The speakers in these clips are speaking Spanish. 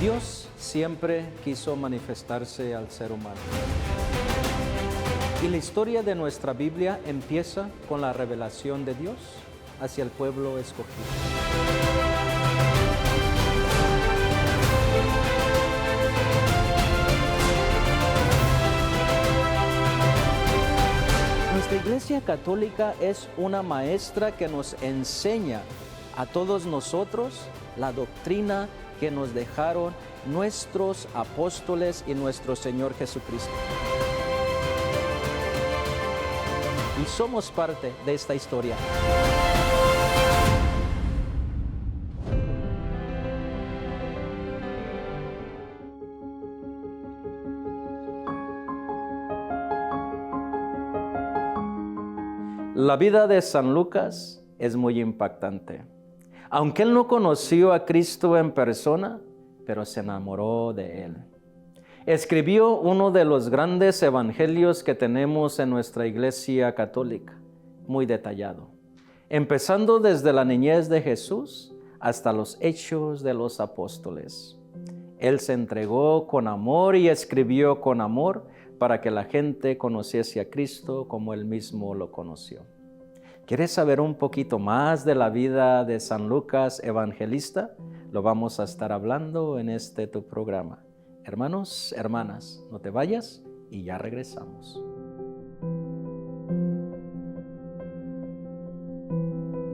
Dios siempre quiso manifestarse al ser humano. Y la historia de nuestra Biblia empieza con la revelación de Dios hacia el pueblo escogido. Nuestra Iglesia Católica es una maestra que nos enseña a todos nosotros la doctrina que nos dejaron nuestros apóstoles y nuestro Señor Jesucristo. Y somos parte de esta historia. La vida de San Lucas es muy impactante. Aunque él no conoció a Cristo en persona, pero se enamoró de él. Escribió uno de los grandes evangelios que tenemos en nuestra Iglesia Católica, muy detallado, empezando desde la niñez de Jesús hasta los hechos de los apóstoles. Él se entregó con amor y escribió con amor para que la gente conociese a Cristo como él mismo lo conoció. ¿Quieres saber un poquito más de la vida de San Lucas Evangelista? Lo vamos a estar hablando en tu programa. Hermanos, hermanas, no te vayas y ya regresamos.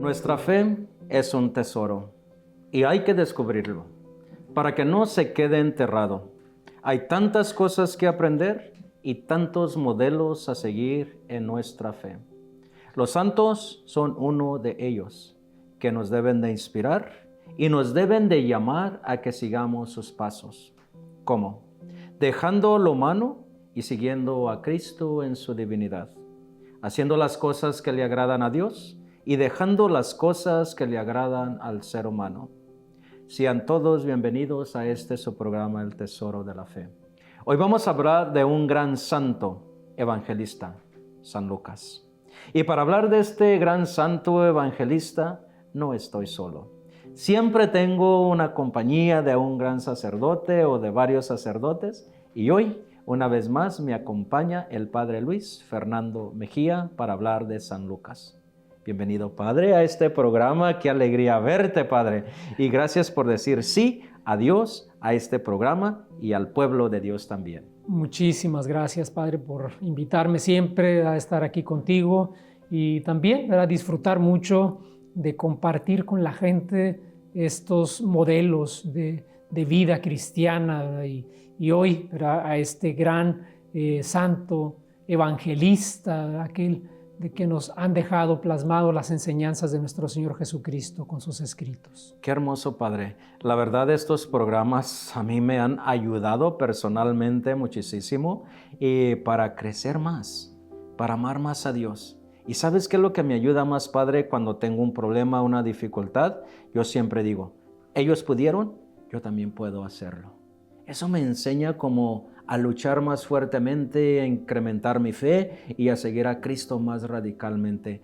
Nuestra fe es un tesoro y hay que descubrirlo para que no se quede enterrado. Hay tantas cosas que aprender y tantos modelos a seguir en nuestra fe. Los santos son uno de ellos, que nos deben de inspirar y nos deben de llamar a que sigamos sus pasos. ¿Cómo? Dejando lo humano y siguiendo a Cristo en su divinidad, haciendo las cosas que le agradan a Dios y dejando las cosas que le agradan al ser humano. Sean todos bienvenidos a su programa, El Tesoro de la Fe. Hoy vamos a hablar de un gran santo evangelista, San Lucas. Y para hablar de este gran santo evangelista, no estoy solo. Siempre tengo una compañía de un gran sacerdote o de varios sacerdotes, y hoy, una vez más, me acompaña el Padre Luis Fernando Mejía para hablar de San Lucas. Bienvenido, Padre, a este programa. Qué alegría verte, Padre. Y gracias por decir sí a Dios, a este programa y al pueblo de Dios también. Muchísimas gracias, Padre, por invitarme siempre a estar aquí contigo y también a disfrutar mucho de compartir con la gente estos modelos de vida cristiana y hoy a este gran santo evangelista, aquel de que nos han dejado plasmado las enseñanzas de nuestro Señor Jesucristo con sus escritos. Qué hermoso, Padre. La verdad, estos programas a mí me han ayudado personalmente muchísimo para crecer más, para amar más a Dios. ¿Y sabes qué es lo que me ayuda más, Padre, cuando tengo un problema, una dificultad? Yo siempre digo, ellos pudieron, yo también puedo hacerlo. Eso me enseña como a luchar más fuertemente, a incrementar mi fe y a seguir a Cristo más radicalmente.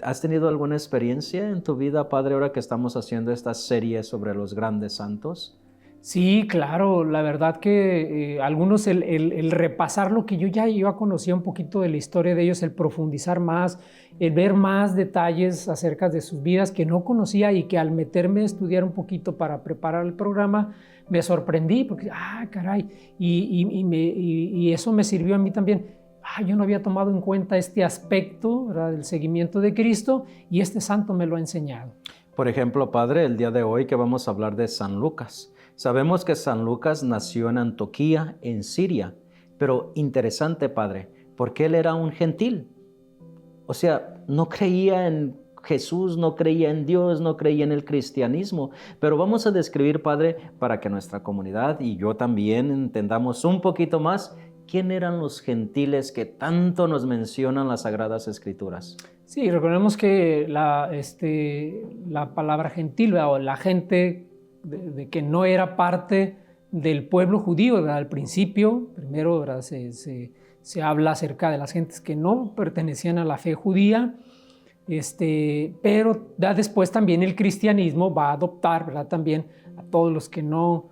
¿Has tenido alguna experiencia en tu vida, Padre, ahora que estamos haciendo esta serie sobre los grandes santos? Sí, claro, la verdad que algunos, el repasar lo que yo ya conocía un poquito de la historia de ellos, el profundizar más, el ver más detalles acerca de sus vidas que no conocía y que al meterme a estudiar un poquito para preparar el programa, me sorprendí porque, caray, y eso me sirvió a mí también. Yo no había tomado en cuenta este aspecto, ¿verdad?, del seguimiento de Cristo y este santo me lo ha enseñado. Por ejemplo, Padre, el día de hoy que vamos a hablar de San Lucas. Sabemos que San Lucas nació en Antioquía, en Siria, pero interesante, Padre, porque él era un gentil. O sea, no creía en Jesús, no creía en Dios, no creía en el cristianismo. Pero vamos a describir, Padre, para que nuestra comunidad y yo también entendamos un poquito más quién eran los gentiles que tanto nos mencionan las Sagradas Escrituras. Sí, recordemos que la palabra gentil, o la gente de que no era parte del pueblo judío, ¿verdad? Al principio, primero, ¿verdad?, se habla acerca de las gentes que no pertenecían a la fe judía, pero después también el cristianismo va a adoptar, ¿verdad?, también a todos los que no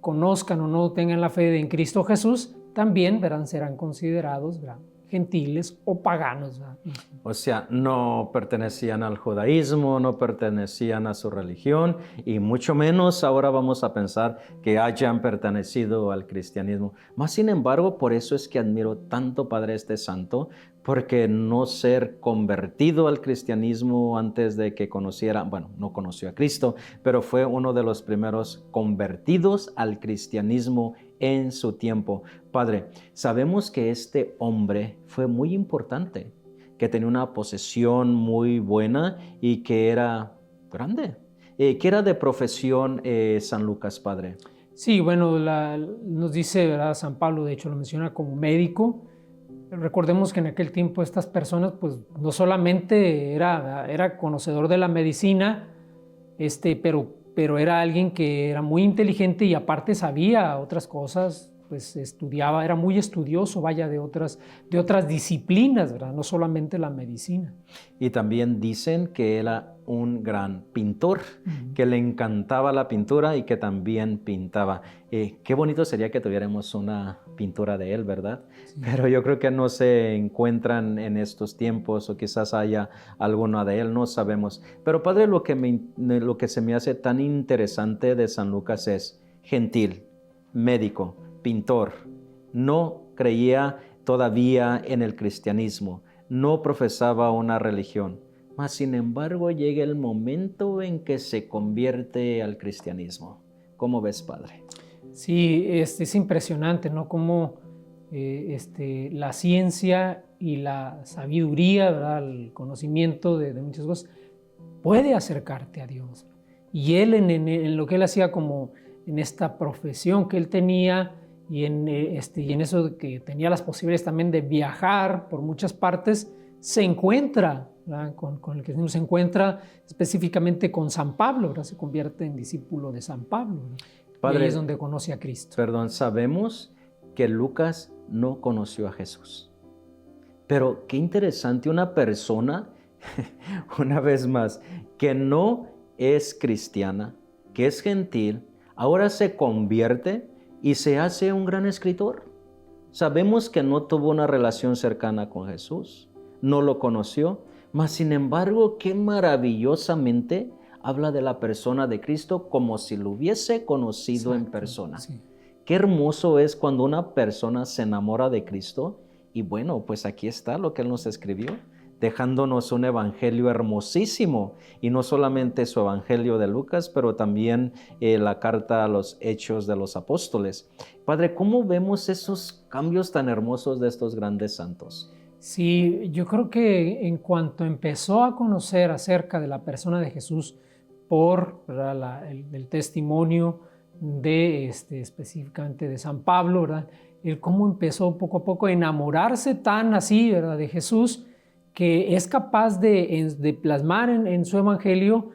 conozcan o no tengan la fe en Cristo Jesús, también, ¿verdad?, serán considerados, ¿verdad?, gentiles o paganos, ¿verdad? O sea, no pertenecían al judaísmo, no pertenecían a su religión y mucho menos ahora vamos a pensar que hayan pertenecido al cristianismo. Más sin embargo, por eso es que admiro tanto, Padre, este santo, porque no ser convertido al cristianismo antes de que conociera, bueno, no conoció a Cristo, pero fue uno de los primeros convertidos al cristianismo en su tiempo. Padre, sabemos que este hombre fue muy importante, que tenía una posesión muy buena y que era grande. ¿Qué era de profesión San Lucas, Padre? Sí, bueno, nos dice, ¿verdad?, San Pablo, de hecho lo menciona como médico. Recordemos que en aquel tiempo estas personas pues no solamente era conocedor de la medicina, pero era alguien que era muy inteligente y aparte sabía otras cosas, pues estudiaba, era muy estudioso, vaya, de otras disciplinas, ¿verdad?, no solamente la medicina. Y también dicen que era un gran pintor, que le encantaba la pintura y que también pintaba. Qué bonito sería que tuviéramos una pintura de él, ¿verdad? Sí. Pero yo creo que no se encuentran en estos tiempos o quizás haya alguna de él, no sabemos. Pero Padre, lo que se me hace tan interesante de San Lucas es gentil, médico, pintor. No creía todavía en el cristianismo, no profesaba una religión. Mas, sin embargo, llega el momento en que se convierte al cristianismo. ¿Cómo ves, Padre? Sí, es impresionante, ¿no?, cómo la ciencia y la sabiduría, ¿verdad?, el conocimiento de muchas cosas puede acercarte a Dios. Y él en lo que él hacía, como en esta profesión que él tenía y en eso que tenía las posibilidades también de viajar por muchas partes, se encuentra, ¿verdad?, con el que se encuentra específicamente con San Pablo, ¿verdad?, se convierte en discípulo de San Pablo, ¿verdad? Padre, y ahí es donde conoce a Cristo. Perdón, sabemos que Lucas no conoció a Jesús. Pero qué interesante, una persona, una vez más, que no es cristiana, que es gentil, ahora se convierte y se hace un gran escritor. Sabemos que no tuvo una relación cercana con Jesús, no lo conoció, mas sin embargo, qué maravillosamente habla de la persona de Cristo como si lo hubiese conocido. Exacto, en persona. Sí. Qué hermoso es cuando una persona se enamora de Cristo y bueno, pues aquí está lo que Él nos escribió, dejándonos un evangelio hermosísimo y no solamente su evangelio de Lucas, pero también la carta a los Hechos de los Apóstoles. Padre, ¿cómo vemos esos cambios tan hermosos de estos grandes santos? Sí, yo creo que en cuanto empezó a conocer acerca de la persona de Jesús por el testimonio de específicamente de San Pablo, ¿verdad?, el cómo empezó poco a poco a enamorarse tan así, ¿verdad?, de Jesús, que es capaz de plasmar en su evangelio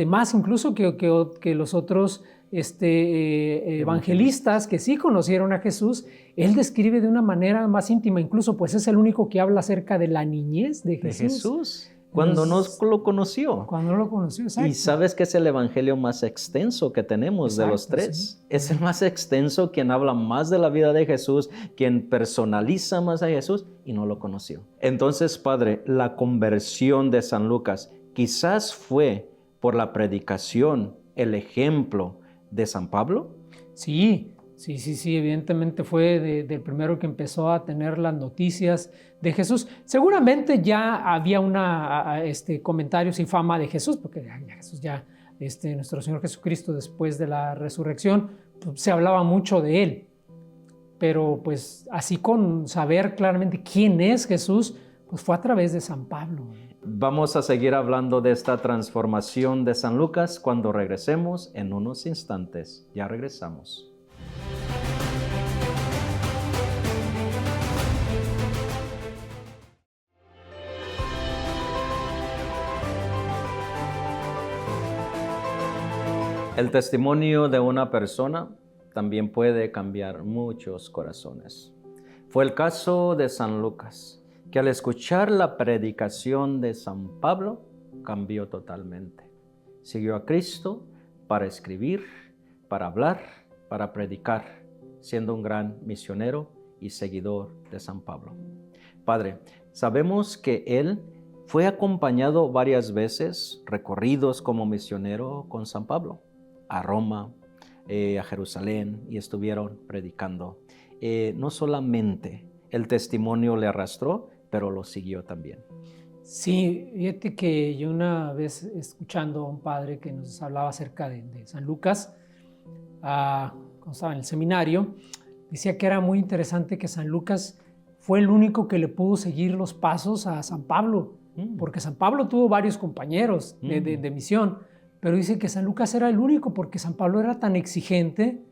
más incluso que los otros evangelistas que sí conocieron a Jesús. Él describe de una manera más íntima, incluso pues es el único que habla acerca de la niñez de Jesús. De Jesús, cuando no lo conoció. Cuando no lo conoció, exacto. Y sabes que es el evangelio más extenso que tenemos, exacto, de los tres. Sí. Es el más extenso, quien habla más de la vida de Jesús, quien personaliza más a Jesús y no lo conoció. Entonces, Padre, la conversión de San Lucas quizás fue por la predicación, el ejemplo de San Pablo. Sí, evidentemente fue del primero que empezó a tener las noticias de Jesús. Seguramente ya había comentarios y fama de Jesús, porque Jesús nuestro Señor Jesucristo, después de la resurrección, pues, se hablaba mucho de él. Pero pues así con saber claramente quién es Jesús, pues fue a través de San Pablo. Vamos a seguir hablando de esta transformación de San Lucas cuando regresemos en unos instantes. Ya regresamos. El testimonio de una persona también puede cambiar muchos corazones. Fue el caso de San Lucas, que al escuchar la predicación de San Pablo cambió totalmente. Siguió a Cristo para escribir, para hablar para predicar, siendo un gran misionero y seguidor de San Pablo. Padre, sabemos que él fue acompañado varias veces, recorridos como misionero con San Pablo, a Roma, a Jerusalén, y estuvieron predicando. No solamente el testimonio le arrastró, pero lo siguió también. Sí, fíjate que yo una vez escuchando a un padre que nos hablaba acerca de San Lucas, cuando estaba en el seminario, decía que era muy interesante que San Lucas fue el único que le pudo seguir los pasos a San Pablo, porque San Pablo tuvo varios compañeros de misión, pero dice que San Lucas era el único porque San Pablo era tan exigente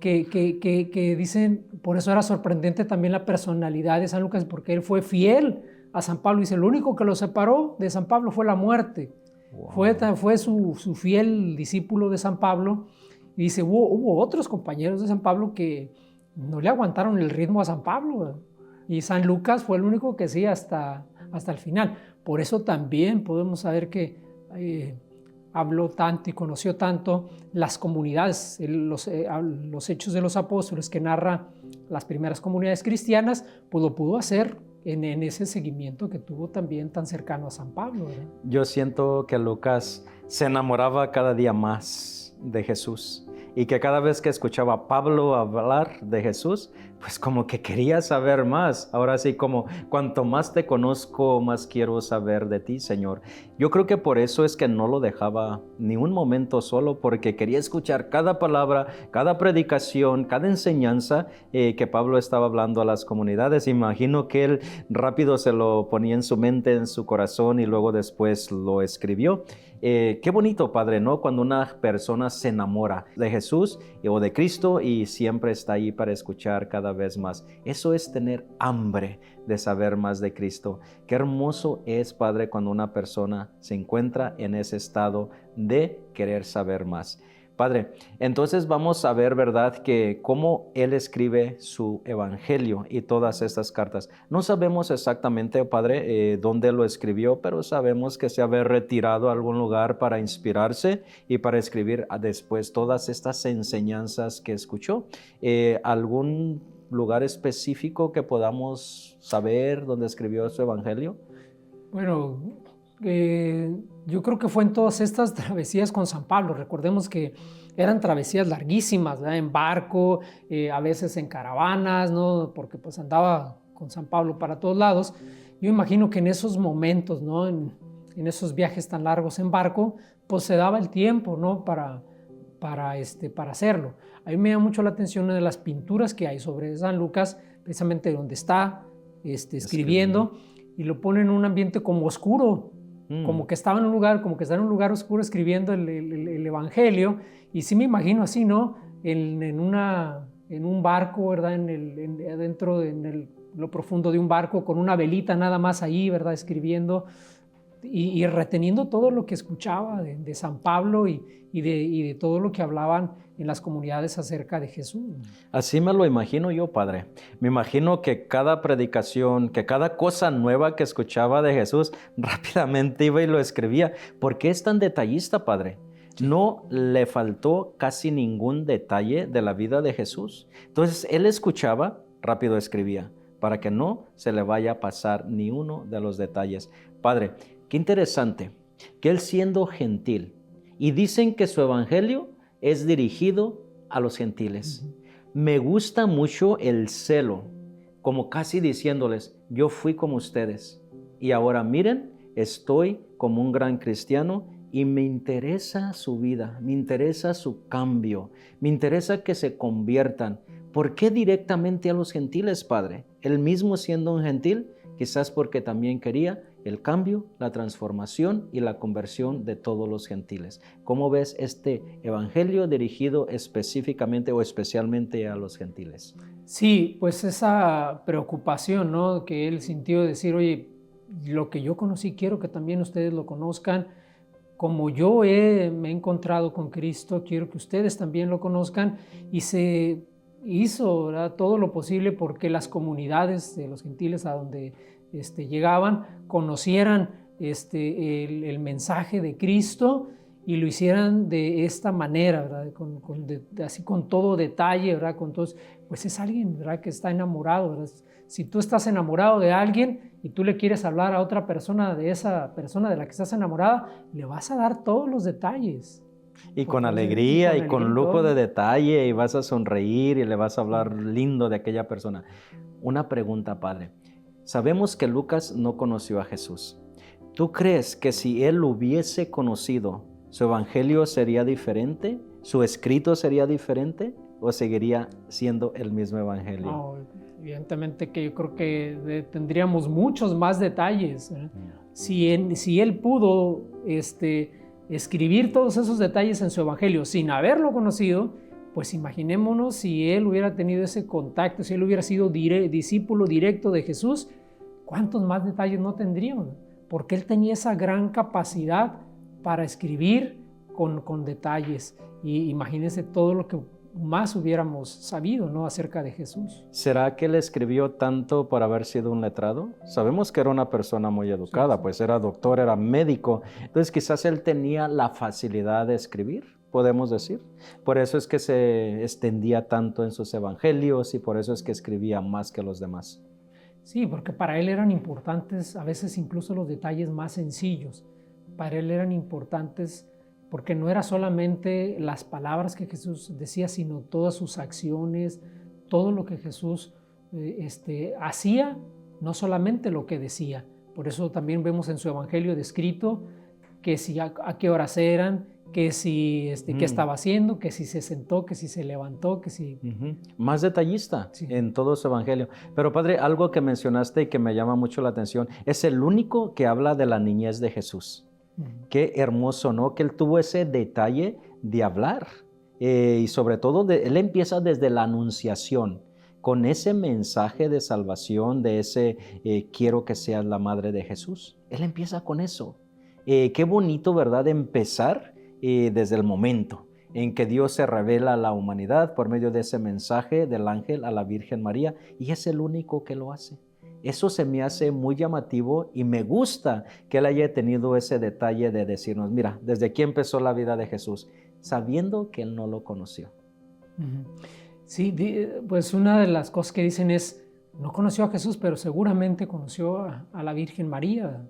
que dicen, por eso era sorprendente también la personalidad de San Lucas, porque él fue fiel a San Pablo. Dice, lo único que lo separó de San Pablo fue la muerte. Wow. Fue su fiel discípulo de San Pablo. Y dice, hubo otros compañeros de San Pablo que no le aguantaron el ritmo a San Pablo. Y San Lucas fue el único que sí hasta el final. Por eso también podemos saber que habló tanto y conoció tanto las comunidades, los hechos de los apóstoles que narra las primeras comunidades cristianas, pues lo pudo hacer en ese seguimiento que tuvo también tan cercano a San Pablo, ¿verdad? Yo siento que Lucas se enamoraba cada día más de Jesús y que cada vez que escuchaba a Pablo hablar de Jesús, pues como que quería saber más. Ahora sí, como cuanto más te conozco, más quiero saber de ti, Señor. Yo creo que por eso es que no lo dejaba ni un momento solo, porque quería escuchar cada palabra, cada predicación, cada enseñanza que Pablo estaba hablando a las comunidades. Imagino que él rápido se lo ponía en su mente, en su corazón, y luego después lo escribió. Qué bonito, Padre, ¿no? Cuando una persona se enamora de Jesús o de Cristo y siempre está ahí para escuchar cada vez más. Eso es tener hambre de saber más de Cristo. Qué hermoso es, Padre, cuando una persona se encuentra en ese estado de querer saber más. Padre, entonces vamos a ver, ¿verdad?, que cómo él escribe su evangelio y todas estas cartas. No sabemos exactamente, Padre, dónde lo escribió, pero sabemos que se había retirado a algún lugar para inspirarse y para escribir después todas estas enseñanzas que escuchó. ¿Algún lugar específico que podamos saber dónde escribió su evangelio? Bueno, yo creo que fue en todas estas travesías con San Pablo. Recordemos que eran travesías larguísimas, ¿verdad? En barco, a veces en caravanas, ¿no? Porque pues andaba con San Pablo para todos lados. Yo imagino que en esos momentos, ¿no? En esos viajes tan largos en barco, pues se daba el tiempo, ¿no? Para hacerlo. A mí me llama mucho la atención una de las pinturas que hay sobre San Lucas, precisamente donde está escribiendo, y lo pone en un ambiente como oscuro, como que estaba en un lugar, como que está en un lugar oscuro escribiendo el evangelio, y sí me imagino así, ¿no? En un barco, ¿verdad? Adentro, lo profundo de un barco, con una velita nada más ahí, ¿verdad? Escribiendo y reteniendo todo lo que escuchaba de San Pablo y de todo lo que hablaban en las comunidades acerca de Jesús. Así me lo imagino yo, Padre. Me imagino que cada predicación, que cada cosa nueva que escuchaba de Jesús, rápidamente iba y lo escribía. ¿Por qué es tan detallista, Padre? No le faltó casi ningún detalle de la vida de Jesús. Entonces, él escuchaba, rápido escribía, para que no se le vaya a pasar ni uno de los detalles. Padre, qué interesante que él, siendo gentil, y dicen que su evangelio es dirigido a los gentiles. Me gusta mucho el celo, como casi diciéndoles, yo fui como ustedes y ahora miren, estoy como un gran cristiano y me interesa su vida, me interesa su cambio, me interesa que se conviertan. ¿Por qué directamente a los gentiles, Padre? Él mismo siendo un gentil, quizás porque también quería el cambio, la transformación y la conversión de todos los gentiles. ¿Cómo ves este evangelio dirigido específicamente o especialmente a los gentiles? Sí, pues esa preocupación, ¿no? Que él sintió de decir, oye, lo que yo conocí quiero que también ustedes lo conozcan. Como yo me he encontrado con Cristo, quiero que ustedes también lo conozcan. Y se hizo, ¿verdad?, todo lo posible porque las comunidades de los gentiles a donde llegaban conocieran el mensaje de Cristo y lo hicieran de esta manera, ¿verdad? Así con todo detalle, ¿verdad? Pues es alguien, ¿verdad? Que está enamorado, ¿verdad? Si tú estás enamorado de alguien y tú le quieres hablar a otra persona de esa persona de la que estás enamorada, le vas a dar todos los detalles. Y con alegría y con lujo de detalle, y vas a sonreír y le vas a hablar lindo de aquella persona. Una pregunta, Padre. Sabemos que Lucas no conoció a Jesús. ¿Tú crees que si él lo hubiese conocido, su evangelio sería diferente? ¿Su escrito sería diferente? ¿O seguiría siendo el mismo evangelio? No, evidentemente que yo creo que tendríamos muchos más detalles. Si él pudo escribir todos esos detalles en su evangelio sin haberlo conocido, pues imaginémonos si él hubiera tenido ese contacto, si él hubiera sido discípulo directo de Jesús, ¿cuántos más detalles no tendríamos? Porque él tenía esa gran capacidad para escribir con detalles. Y imagínense todo lo que más hubiéramos sabido, ¿no?, acerca de Jesús. ¿Será que él escribió tanto por haber sido un letrado? Sabemos que era una persona muy educada, sí. Pues era doctor, era médico. Entonces quizás él tenía la facilidad de escribir, podemos decir. Por eso es que se extendía tanto en sus evangelios y por eso es que escribía más que los demás. Sí, porque para él eran importantes a veces incluso los detalles más sencillos. Para él eran importantes porque no era solamente las palabras que Jesús decía, sino todas sus acciones, todo lo que Jesús hacía, no solamente lo que decía. Por eso también vemos en su evangelio descrito que si a qué horas eran, que si qué estaba haciendo, que si se sentó, que si se levantó, que si... Más detallista, sí, en todo su evangelio. Pero Padre, algo que mencionaste y que me llama mucho la atención, es el único que habla de la niñez de Jesús. Qué hermoso, ¿no? Que él tuvo ese detalle de hablar. Y sobre todo, él empieza desde la anunciación, con ese mensaje de salvación, de ese quiero que seas la madre de Jesús. Él empieza con eso. Qué bonito, ¿verdad? Empezar desde el momento en que Dios se revela a la humanidad por medio de ese mensaje del ángel a la Virgen María, y es el único que lo hace. Eso se me hace muy llamativo y me gusta que él haya tenido ese detalle de decirnos, mira, desde aquí empezó la vida de Jesús, sabiendo que él no lo conoció. Sí, pues una de las cosas que dicen es, no conoció a Jesús, pero seguramente conoció a la Virgen María.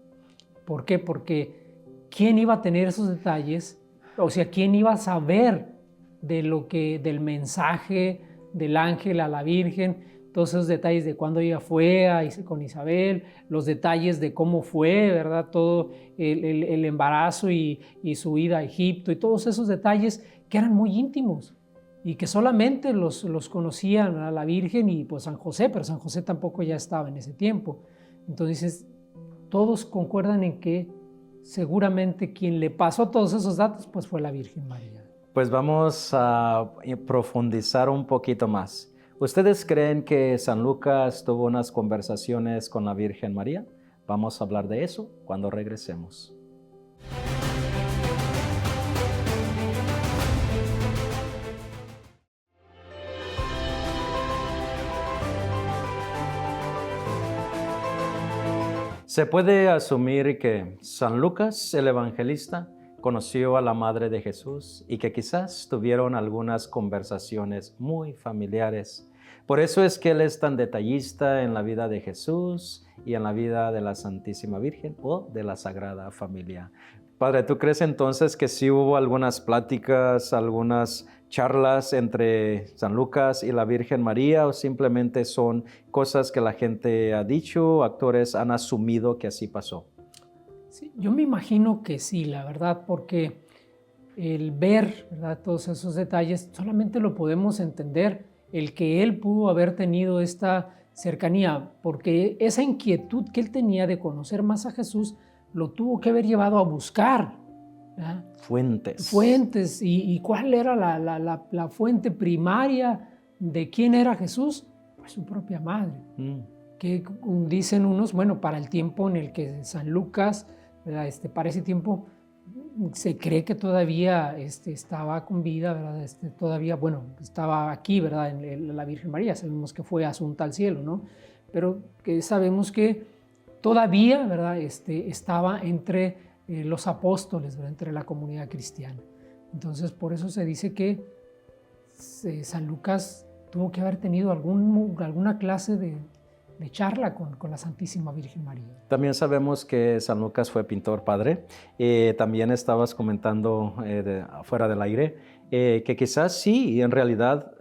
¿Por qué? Porque ¿quién iba a tener esos detalles? O sea, ¿quién iba a saber del mensaje del ángel a la Virgen? Todos esos detalles de cuándo ella fue con Isabel, los detalles de cómo fue, ¿verdad? Todo el embarazo y su ida a Egipto y todos esos detalles que eran muy íntimos y que solamente los conocían a la Virgen y pues San José, pero San José tampoco ya estaba en ese tiempo. Entonces, todos concuerdan en que seguramente quien le pasó todos esos datos pues fue la Virgen María. Pues vamos a profundizar un poquito más. ¿Ustedes creen que San Lucas tuvo unas conversaciones con la Virgen María? Vamos a hablar de eso cuando regresemos. Se puede asumir que San Lucas, el evangelista, conoció a la madre de Jesús y que quizás tuvieron algunas conversaciones muy familiares. Por eso es que él es tan detallista en la vida de Jesús y en la vida de la Santísima Virgen o de la Sagrada Familia. Padre, ¿tú crees entonces que sí hubo algunas pláticas, algunas charlas entre San Lucas y la Virgen María, o simplemente son cosas que la gente ha dicho, actores han asumido que así pasó? Sí, yo me imagino que sí, la verdad, porque el ver, ¿verdad?, todos esos detalles solamente lo podemos entender el que él pudo haber tenido esta cercanía, porque esa inquietud que él tenía de conocer más a Jesús lo tuvo que haber llevado a buscar, ¿verdad? Fuentes. ¿Y cuál era la fuente primaria de quién era Jesús? Pues su propia madre. Que dicen unos, bueno, para el tiempo en el que San Lucas, ¿verdad?, para ese tiempo se cree que todavía estaba con vida, ¿verdad? Todavía, bueno, estaba aquí, ¿verdad?, en la Virgen María. Sabemos que fue asunta al cielo, ¿no? Pero que sabemos que todavía, ¿verdad?, estaba entre los apóstoles, ¿verdad?, entre la comunidad cristiana. Entonces, por eso se dice que San Lucas tuvo que haber tenido alguna clase de charla con la Santísima Virgen María. También sabemos que San Lucas fue pintor, padre. También estabas comentando fuera del aire que quizás sí, en realidad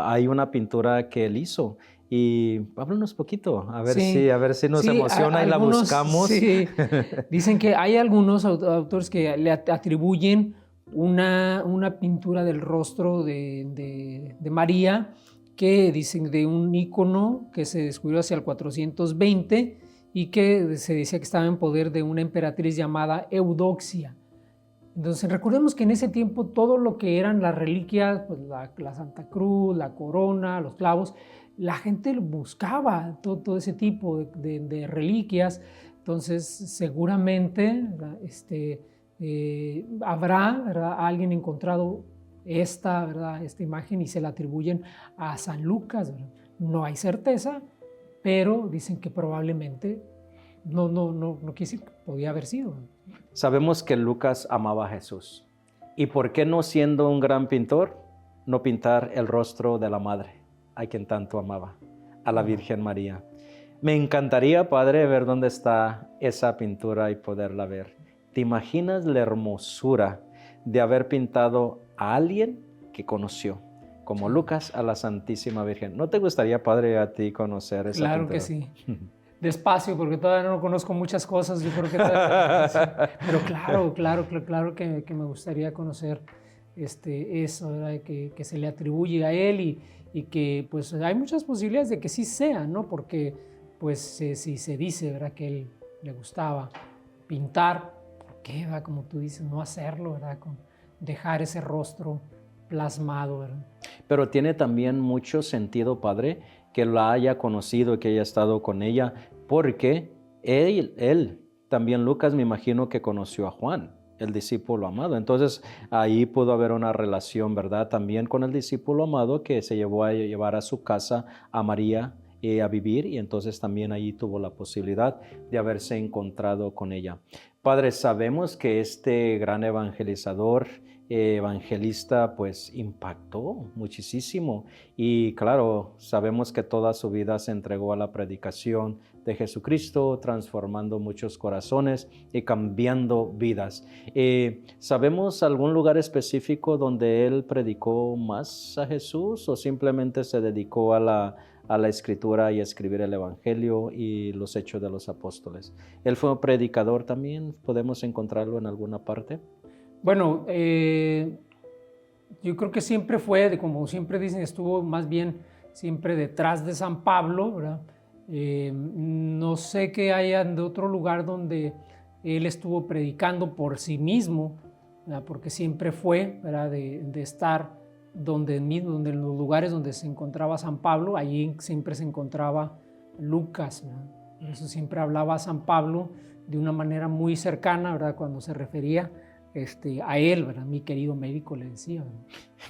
hay una pintura que él hizo. Y háblanos poquito, a ver si nos emociona y la buscamos. Sí. Dicen que hay algunos autores que le atribuyen una pintura del rostro de María, que dicen de un ícono que se descubrió hacia el 420 y que se decía que estaba en poder de una emperatriz llamada Eudoxia. Entonces recordemos que en ese tiempo todo lo que eran las reliquias, pues la Santa Cruz, la corona, los clavos, la gente buscaba todo ese tipo de reliquias. Entonces seguramente habrá, ¿verdad?, alguien encontrado esta imagen y se la atribuyen a San Lucas, ¿verdad? No hay certeza, pero dicen que probablemente no quiere decir que podía haber sido. Sabemos que Lucas amaba a Jesús. ¿Y por qué no, siendo un gran pintor, no pintar el rostro de la madre, a quien tanto amaba, a la Virgen María? Me encantaría, padre, ver dónde está esa pintura y poderla ver. ¿Te imaginas la hermosura de haber pintado a alguien que conoció, como Lucas, a la Santísima Virgen? ¿No te gustaría, padre, a ti conocer esa pintura? Claro que sí. Despacio, porque todavía no conozco muchas cosas, yo creo que todavía, pero claro que me gustaría conocer eso, ¿verdad?, que se le atribuye a él y que pues hay muchas posibilidades de que sí sea, ¿no? Porque pues si se dice, ¿verdad?, que él le gustaba pintar, ¿por qué, ¿verdad?, como tú dices, no hacerlo, ¿verdad?, dejar ese rostro plasmado, ¿verdad? Pero tiene también mucho sentido, padre, que la haya conocido, que haya estado con ella, porque él también, Lucas, me imagino que conoció a Juan, el discípulo amado. Entonces ahí pudo haber una relación, ¿verdad?, también con el discípulo amado, que se llevó a llevar a su casa a María a vivir, y entonces también allí tuvo la posibilidad de haberse encontrado con ella. Padre, sabemos que este gran evangelizador, evangelista, pues impactó muchísimo, y claro, sabemos que toda su vida se entregó a la predicación de Jesucristo, transformando muchos corazones y cambiando vidas. ¿Sabemos algún lugar específico donde él predicó más a Jesús, o simplemente se dedicó a la escritura y a escribir el evangelio y los hechos de los apóstoles? ¿Él fue un predicador también? ¿Podemos encontrarlo en alguna parte? Bueno, yo creo que siempre fue, como siempre dicen, estuvo más bien siempre detrás de San Pablo, ¿verdad? No sé que haya de otro lugar donde él estuvo predicando por sí mismo, ¿verdad?, porque siempre fue, ¿verdad?, de estar donde en los lugares donde se encontraba San Pablo, allí siempre se encontraba Lucas, ¿verdad? Por eso siempre hablaba a San Pablo de una manera muy cercana, ¿verdad?, cuando se refería a él, ¿verdad?, mi querido médico, le decía, ¿verdad?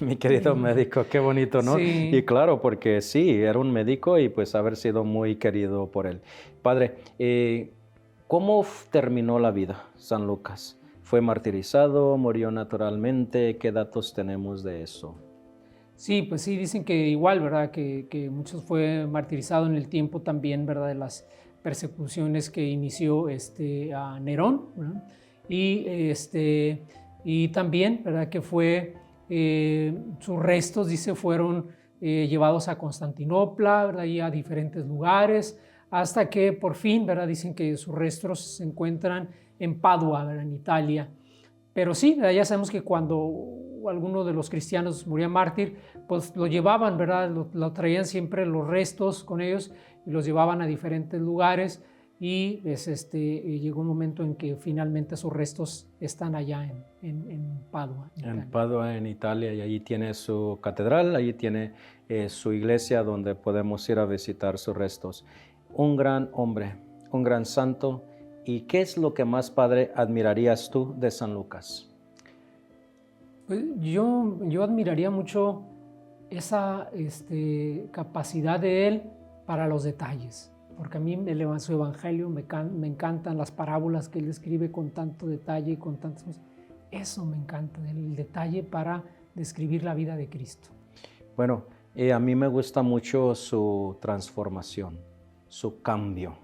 Mi querido médico, qué bonito, ¿no? Sí. Y claro, porque sí, era un médico y pues haber sido muy querido por él. Padre, ¿cómo terminó la vida San Lucas? ¿Fue martirizado? ¿Murió naturalmente? ¿Qué datos tenemos de eso? Sí, pues sí, dicen que igual, ¿verdad?, que muchos fue martirizado en el tiempo también, ¿verdad?, de las persecuciones que inició a Nerón, ¿verdad? Y también, ¿verdad?, que sus restos, dice, fueron llevados a Constantinopla, ¿verdad?, y a diferentes lugares, hasta que por fin, ¿verdad?, dicen que sus restos se encuentran en Padua, ¿verdad?, en Italia. Pero sí, ¿verdad?, ya sabemos que cuando alguno de los cristianos moría mártir, pues lo llevaban, ¿verdad?, lo traían siempre los restos con ellos y los llevaban a diferentes lugares. Y llegó un momento en que finalmente sus restos están allá en Padua. En Padua, en Italia, y allí tiene su catedral, allí tiene su iglesia donde podemos ir a visitar sus restos. Un gran hombre, un gran santo. ¿Y qué es lo que más, padre, admirarías tú de San Lucas? Pues yo admiraría mucho esa capacidad de él para los detalles. porque a mí su evangelio me encantan las parábolas que él escribe con tanto detalle y con tantas cosas. Eso me encanta, el detalle para describir la vida de Cristo. Bueno, a mí me gusta mucho su transformación, su cambio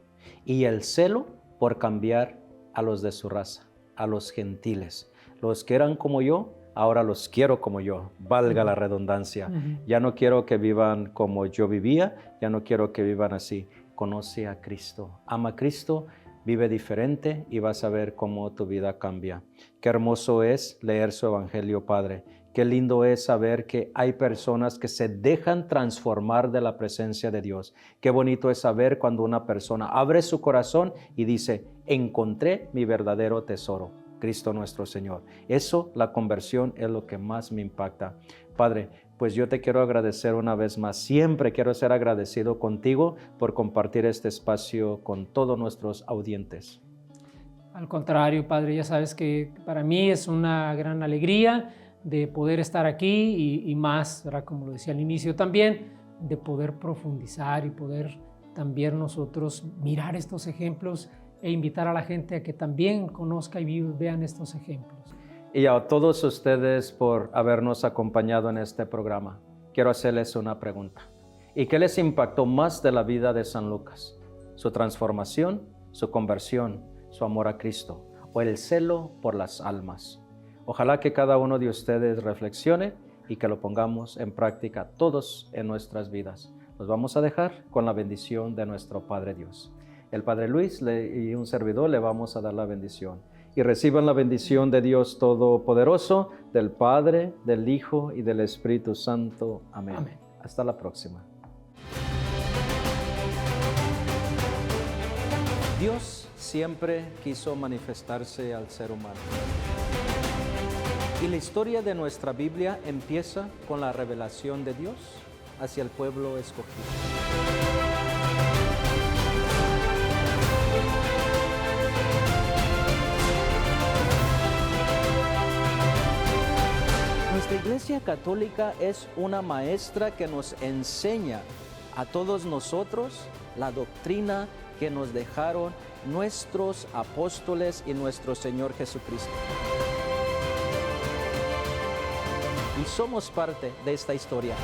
y el celo por cambiar a los de su raza, a los gentiles. Los que eran como yo, ahora los quiero como yo, valga la redundancia. Ya no quiero que vivan como yo vivía, ya no quiero que vivan así. Conoce a Cristo, ama a Cristo, vive diferente y vas a ver cómo tu vida cambia. Qué hermoso es leer su evangelio, Padre. Qué lindo es saber que hay personas que se dejan transformar de la presencia de Dios. Qué bonito es saber cuando una persona abre su corazón y dice, encontré mi verdadero tesoro, Cristo nuestro Señor. Eso, la conversión, es lo que más me impacta. Padre, pues yo te quiero agradecer una vez más. Siempre quiero ser agradecido contigo por compartir este espacio con todos nuestros audientes. Al contrario, Padre, ya sabes que para mí es una gran alegría de poder estar aquí y más, ¿verdad? Como lo decía al inicio también, de poder profundizar y poder también nosotros mirar estos ejemplos e invitar a la gente a que también conozca y vean estos ejemplos. Y a todos ustedes por habernos acompañado en este programa, quiero hacerles una pregunta. ¿Y qué les impactó más de la vida de San Lucas? ¿Su transformación, su conversión, su amor a Cristo o el celo por las almas? Ojalá que cada uno de ustedes reflexione y que lo pongamos en práctica todos en nuestras vidas. Nos vamos a dejar con la bendición de nuestro Padre Dios. El Padre Luis y un servidor le vamos a dar la bendición. Y reciban la bendición de Dios Todopoderoso, del Padre, del Hijo y del Espíritu Santo. Amén. Amén. Hasta la próxima. Dios siempre quiso manifestarse al ser humano. Y la historia de nuestra Biblia empieza con la revelación de Dios hacia el pueblo escogido. Nuestra Iglesia Católica es una maestra que nos enseña a todos nosotros la doctrina que nos dejaron nuestros apóstoles y nuestro Señor Jesucristo. Y somos parte de esta historia.